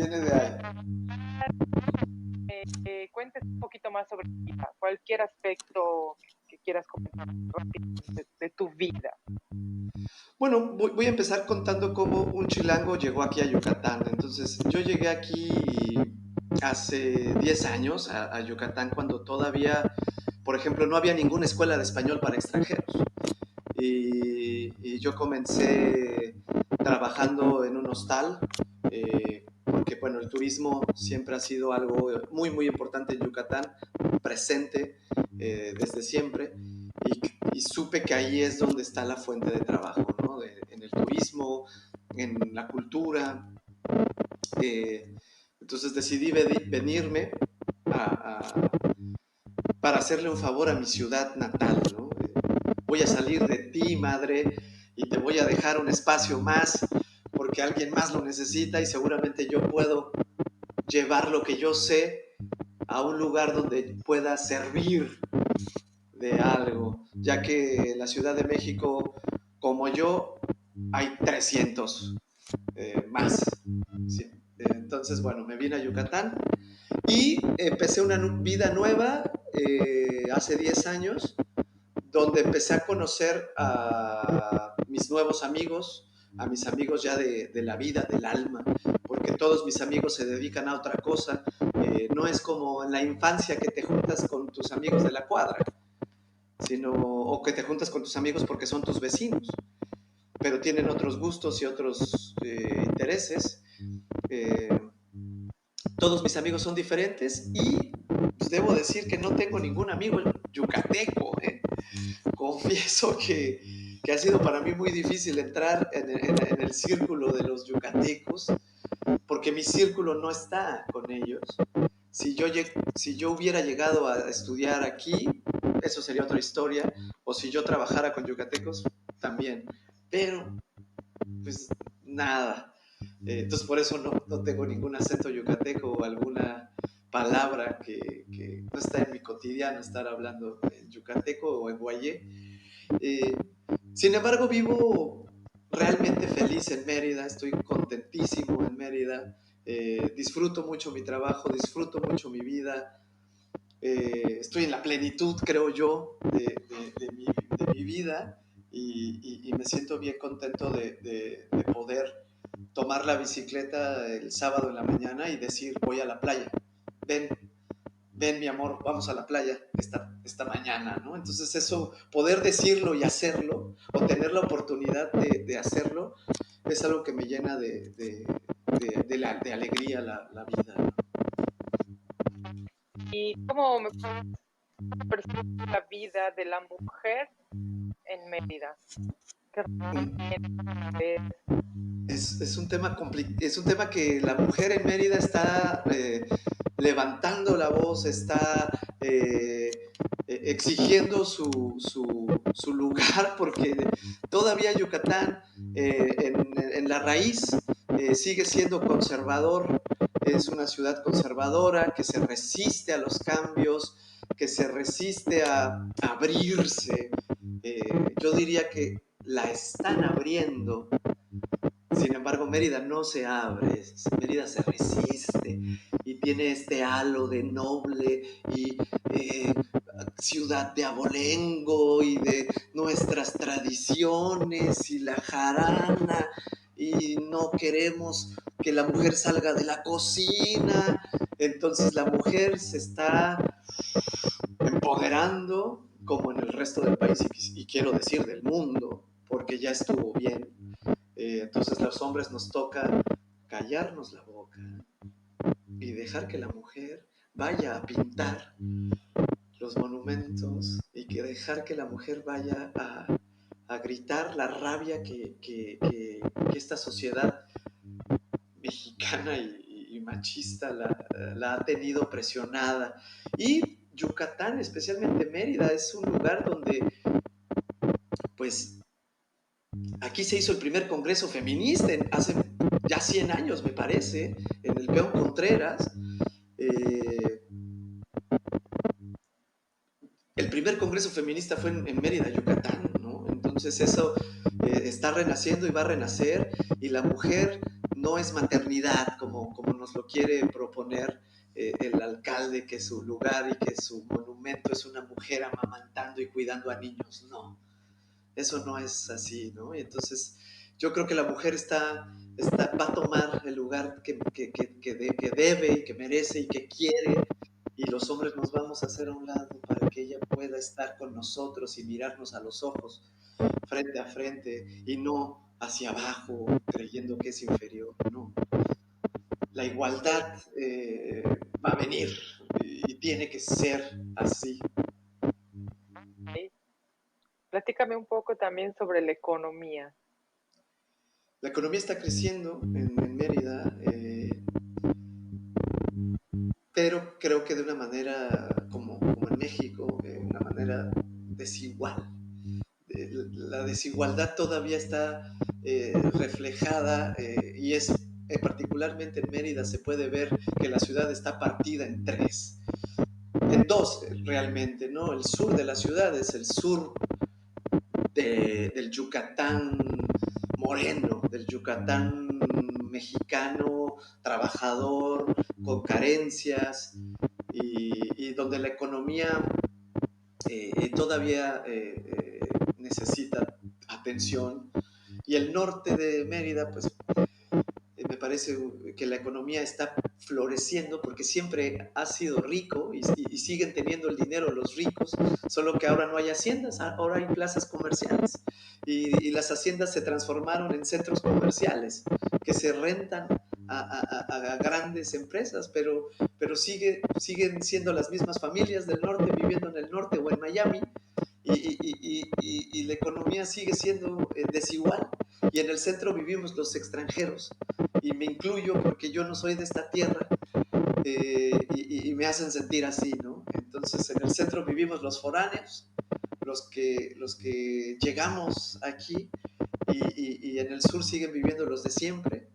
viene de ahí. Cuentes un poquito más sobre tu vida, cualquier aspecto que quieras comentar rápido de tu vida. Bueno, voy a empezar contando cómo un chilango llegó aquí a Yucatán. Entonces, yo llegué aquí hace 10 años a Yucatán cuando todavía, por ejemplo, no había ninguna escuela de español para extranjeros. Y yo comencé trabajando en un hostal, porque bueno, el turismo siempre ha sido algo muy, muy importante en Yucatán, presente desde siempre, y supe que ahí es donde está la fuente de trabajo, ¿no? En el turismo, en la cultura. Entonces decidí venirme a, a, para hacerle un favor a mi ciudad natal, ¿no? Voy a salir de ti, madre, y te voy a dejar un espacio más porque alguien más lo necesita y seguramente yo puedo llevar lo que yo sé a un lugar donde pueda servir de algo, ya que en la Ciudad de México, como yo, hay 300 más. Sí. Entonces, bueno, me vine a Yucatán y empecé una vida nueva hace 10 años, donde empecé a conocer a mis nuevos amigos, a mis amigos ya de la vida, del alma, porque todos mis amigos se dedican a otra cosa. No es como en la infancia que te juntas con tus amigos de la cuadra, sino, o que te juntas con tus amigos porque son tus vecinos, pero tienen otros gustos y otros intereses. Eh, todos mis amigos son diferentes y pues, debo decir que no tengo ningún amigo yucateco. Confieso que ha sido para mí muy difícil entrar en el círculo de los yucatecos, porque mi círculo no está con ellos. Si yo hubiera llegado a estudiar aquí, eso sería otra historia, o si yo trabajara con yucatecos, también. Pero, pues nada. Entonces por eso no tengo ningún acento yucateco o alguna palabra que no está en mi cotidiano estar hablando en yucateco o en guayé. Eh, Sin embargo, vivo realmente feliz en Mérida, estoy contentísimo en Mérida, disfruto mucho mi trabajo, disfruto mucho mi vida, estoy en la plenitud, creo yo, de mi vida y me siento bien contento de poder tomar la bicicleta el sábado en la mañana y decir voy a la playa, ven, ven mi amor, vamos a la playa esta mañana, ¿no? Entonces eso, poder decirlo y hacerlo, o tener la oportunidad de hacerlo, es algo que me llena de alegría la vida, ¿no? ¿Y cómo me percibes la vida de la mujer en Mérida? ¿Qué es? Es un tema que la mujer en Mérida está levantando la voz, está exigiendo su lugar, porque todavía Yucatán en la raíz sigue siendo conservador, es una ciudad conservadora que se resiste a los cambios, que se resiste a abrirse. Yo diría que la están abriendo. Sin embargo, Mérida no se abre, Mérida se resiste y tiene este halo de noble y ciudad de abolengo y de nuestras tradiciones y la jarana, y no queremos que la mujer salga de la cocina. Entonces la mujer se está empoderando como en el resto del país y quiero decir del mundo, porque ya estuvo bien. Entonces los hombres nos toca callarnos la boca y dejar que la mujer vaya a pintar los monumentos y que dejar que la mujer vaya a gritar la rabia que esta sociedad mexicana y machista la ha tenido presionada. Y Yucatán, especialmente Mérida, es un lugar donde, pues, aquí se hizo el primer congreso feminista hace ya 100 años, me parece, en el Peón Contreras. Eh, el primer congreso feminista fue en Mérida, Yucatán, ¿no? Entonces eso está renaciendo y va a renacer, y la mujer no es maternidad como nos lo quiere proponer el alcalde, que su lugar y que su monumento es una mujer amamantando y cuidando a niños. No, eso no es así, ¿no? Y entonces yo creo que la mujer va a tomar el lugar que debe y que merece y que quiere, y los hombres nos vamos a hacer a un lado para que ella pueda estar con nosotros y mirarnos a los ojos frente a frente y no hacia abajo creyendo que es inferior. No, la igualdad va a venir y tiene que ser así. Ok. Platícame un poco también sobre la economía. La economía está creciendo en Mérida, pero creo que de una manera como en México, una manera desigual. La desigualdad todavía está reflejada y es particularmente en Mérida se puede ver que la ciudad está partida en tres, en dos realmente, ¿no? El sur de la ciudad es el sur del Yucatán moreno, del Yucatán mexicano, trabajador, con carencias y donde la economía todavía necesita atención. Y el norte de Mérida, pues me parece que la economía está floreciendo porque siempre ha sido rico y siguen teniendo el dinero los ricos, solo que ahora no hay haciendas, ahora hay plazas comerciales y las haciendas se transformaron en centros comerciales que se rentan a grandes empresas, pero siguen siendo las mismas familias del norte viviendo en el norte o en Miami y la economía sigue siendo desigual y en el centro vivimos los extranjeros y me incluyo porque yo no soy de esta tierra y me hacen sentir así, ¿no? Entonces en el centro vivimos los foráneos, los que llegamos aquí y en el sur siguen viviendo los de siempre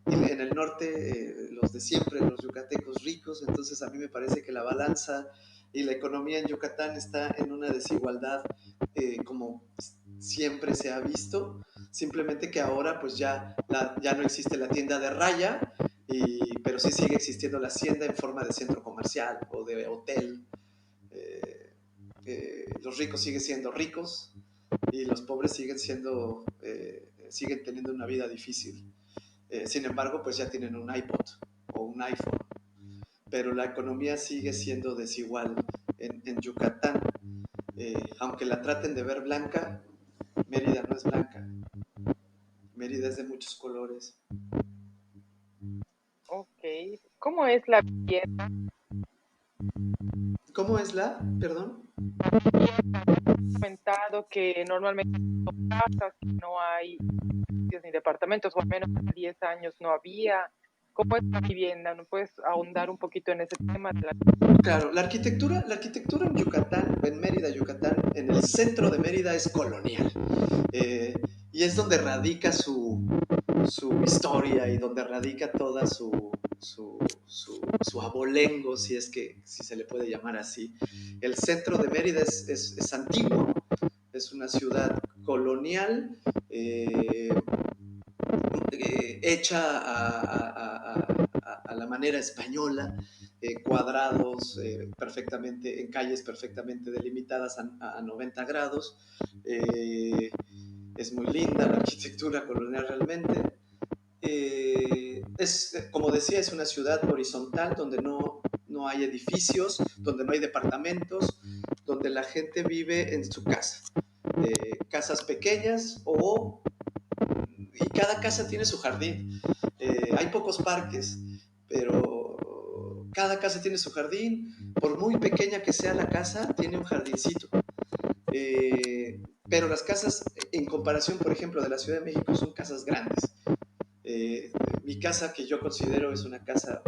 y en el norte los de siempre, los yucatecos ricos. Entonces a mí me parece que la balanza y la economía en Yucatán está en una desigualdad como siempre se ha visto, simplemente que ahora pues ya no existe la tienda de raya, pero sí sigue existiendo la hacienda en forma de centro comercial o de hotel. Los ricos siguen siendo ricos y los pobres siguen teniendo una vida difícil. Sin embargo, pues ya tienen un iPod o un iPhone, pero la economía sigue siendo desigual en Yucatán. Aunque la traten de ver blanca, Mérida no es blanca. Mérida es de muchos colores. Ok. ¿Cómo es la vivienda? ¿Cómo es la? Perdón. Comentado que normalmente son casas, que no hay edificios ni departamentos, o al menos hace 10 años no había. ¿Cómo es la vivienda? ¿No puedes ahondar un poquito en ese tema de la... Claro, la arquitectura en Yucatán, en Mérida, Yucatán, en el centro de Mérida es colonial. Eh, y es donde radica su historia y donde radica toda su abolengo, si se le puede llamar así. El centro de Mérida es antiguo, es una ciudad colonial hecha a la manera española, cuadrados perfectamente, en calles perfectamente delimitadas a 90 grados. Es muy linda la arquitectura colonial realmente. Como decía, es una ciudad horizontal donde no hay edificios, donde no hay departamentos, donde la gente vive en su casa. Casas pequeñas y cada casa tiene su jardín. Hay pocos parques, pero cada casa tiene su jardín. Por muy pequeña que sea la casa, tiene un jardincito. Pero las casas, en comparación, por ejemplo, de la Ciudad de México, son casas grandes. Mi casa, que yo considero es una casa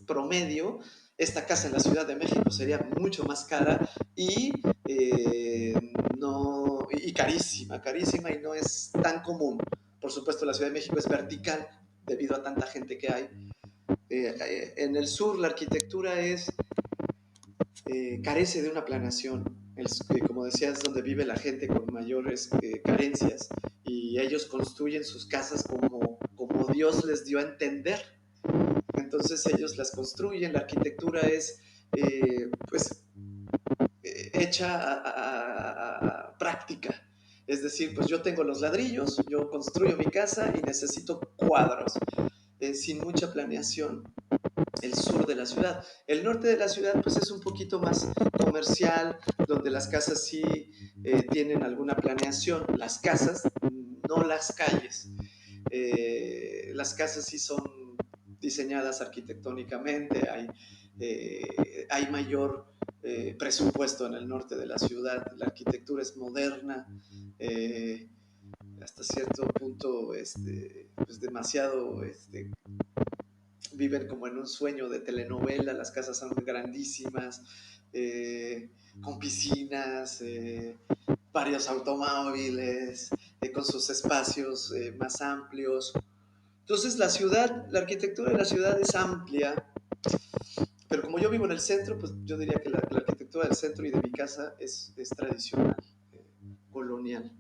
promedio, esta casa en la Ciudad de México sería mucho más cara y carísima, carísima y no es tan común. Por supuesto, la Ciudad de México es vertical debido a tanta gente que hay. En el sur la arquitectura carece de una planación. Como decía, es donde vive la gente con mayores carencias y ellos construyen sus casas como Dios les dio a entender. Entonces ellos las construyen, la arquitectura es pues hecha a práctica. Es decir, pues yo tengo los ladrillos, yo construyo mi casa y necesito cuadros, sin mucha planeación. El sur de la ciudad. El norte de la ciudad pues es un poquito más comercial, donde las casas sí tienen alguna planeación, las casas, no las calles. Las casas sí son diseñadas arquitectónicamente, hay mayor presupuesto en el norte de la ciudad, la arquitectura es moderna, hasta cierto punto pues demasiado viven como en un sueño de telenovela, las casas son grandísimas, con piscinas, varios automóviles, con sus espacios más amplios. Entonces la ciudad, la arquitectura de la ciudad es amplia, pero como yo vivo en el centro, pues yo diría que la arquitectura del centro y de mi casa es tradicional, colonial.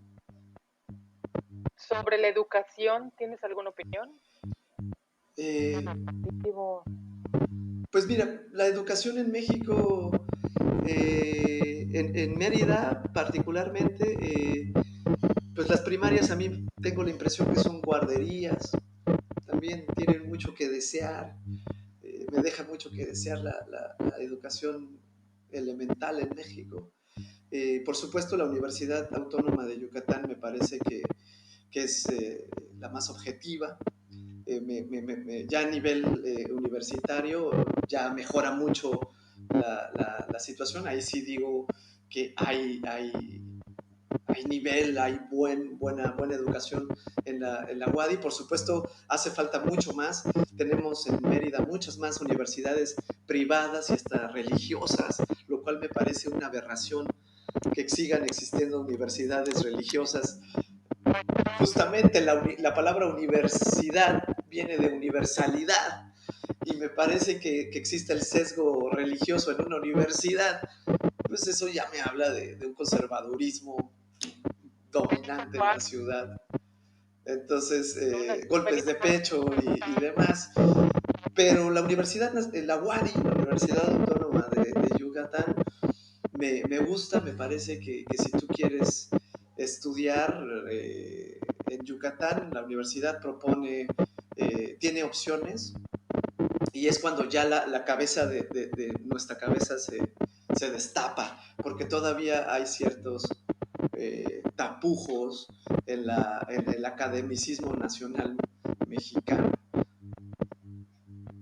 Sobre la educación, ¿tienes alguna opinión? Eh, Digo, pues mira, la educación en México, en Mérida particularmente, pues las primarias a mí tengo la impresión que son guarderías, también tienen mucho que desear, me deja mucho que desear la educación elemental en México. Por supuesto, la Universidad Autónoma de Yucatán me parece que es la más objetiva. Ya a nivel universitario ya mejora mucho la situación. Ahí sí digo que hay nivel, hay buena educación en la UADY. Por supuesto, hace falta mucho más. Tenemos en Mérida muchas más universidades privadas y hasta religiosas, lo cual me parece una aberración que sigan existiendo universidades religiosas. Justamente la palabra universidad viene de universalidad y me parece que existe el sesgo religioso en una universidad, pues eso ya me habla de un conservadurismo dominante en la ciudad. Entonces, golpes de pecho y demás. Pero la universidad, la UADY, la Universidad Autónoma de Yucatán, me gusta, me parece que si tú quieres estudiar en Yucatán, la universidad propone, tiene opciones y es cuando ya la cabeza de nuestra cabeza se destapa, porque todavía hay ciertos tapujos en el academicismo nacional mexicano.